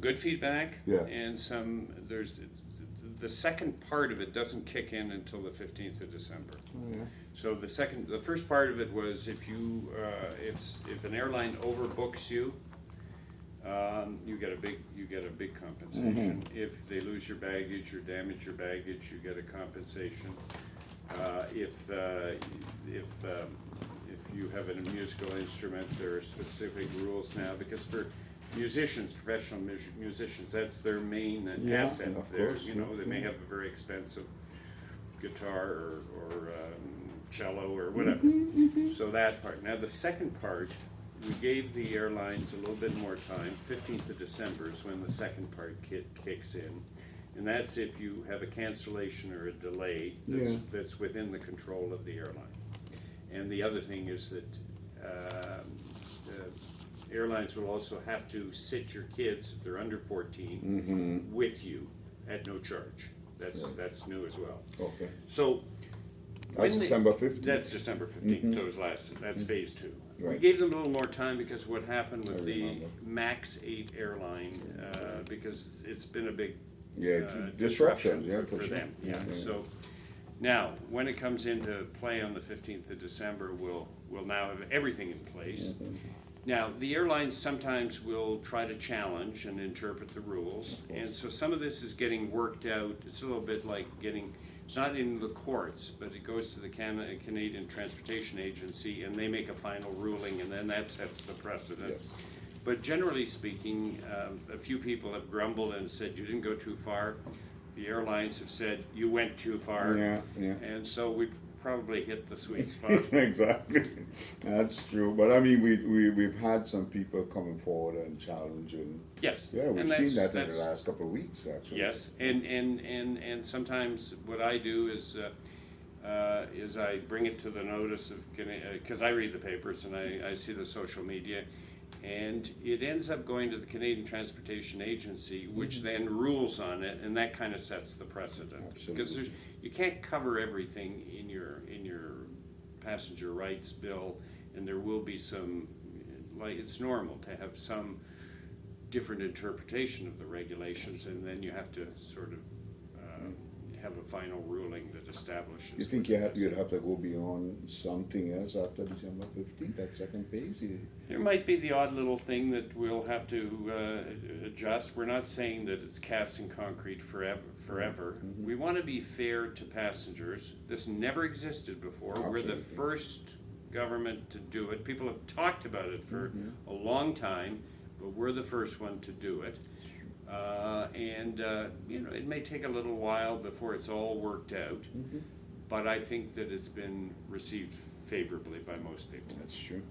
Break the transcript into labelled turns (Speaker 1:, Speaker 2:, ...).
Speaker 1: good feedback,
Speaker 2: Yeah.
Speaker 1: and there's the second part of it doesn't kick in until the 15th of December.
Speaker 2: Oh, yeah.
Speaker 1: So the first part of it was if if an airline overbooks you, you get a big compensation. If they lose your baggage or damage your baggage, you get a compensation. If you have a musical instrument, there are specific rules now, because for musicians, professional musicians, that's their main
Speaker 2: Yeah,
Speaker 1: asset.
Speaker 2: of
Speaker 1: There,
Speaker 2: course,
Speaker 1: they may have a very expensive guitar or cello or whatever. So that part. Now the second part, we gave the airlines a little bit more time. 15th of December is when the second part kicks in. And that's if you have a cancellation or a delay that's within the control of the airline. And the other thing is that airlines will also have to sit your kids, if they're under 14, with you at no charge. That's new as well.
Speaker 2: Okay.
Speaker 1: So
Speaker 2: That's December 15th.
Speaker 1: That's December 15th. That's phase two. We
Speaker 2: Right.
Speaker 1: gave them a little more time because what happened with
Speaker 2: I
Speaker 1: the
Speaker 2: remember.
Speaker 1: MAX 8 airline, because it's been a big
Speaker 2: Disruption,
Speaker 1: for
Speaker 2: sure.
Speaker 1: them. Yeah. So now, when it comes into play on the 15th of December, we'll now have everything in place. Now, the airlines sometimes will try to challenge and interpret the rules, and so some of this is getting worked out. It's a little bit like it's not in the courts, but it goes to the Canadian Transportation Agency, and they make a final ruling, and then that sets the precedent.
Speaker 2: Yes.
Speaker 1: But generally speaking, a few people have grumbled and said, you didn't go too far. The airlines have said, you went too far.
Speaker 2: Yeah.
Speaker 1: And so we probably hit the sweet spot.
Speaker 2: Exactly. That's true. But I mean, we've had some people coming forward and challenging.
Speaker 1: Yes.
Speaker 2: Yeah, we've
Speaker 1: and
Speaker 2: seen that in the
Speaker 1: that's-
Speaker 2: last couple of weeks, actually.
Speaker 1: Yes, and sometimes what I do is I bring it to the notice of, because I read the papers and I see the social media, and it ends up going to the Canadian Transportation Agency, which then rules on it, and that kind of sets the precedent. Because you can't cover everything in your passenger rights bill, and there will be some, like, it's normal to have some different interpretation of the regulations, and then you have to sort of have a final ruling that establishes.
Speaker 2: You think you'd have to go beyond something else after December 15th, that second phase?
Speaker 1: There might be the odd little thing that we'll have to adjust. We're not saying that it's cast in concrete forever. We want to be fair to passengers. This never existed before. We're the
Speaker 2: Absolutely.
Speaker 1: first government to do it. People have talked about it for a long time, but we're the first one to do it. It may take a little while before it's all worked out, but I think that it's been received favorably by most people.
Speaker 2: That's true.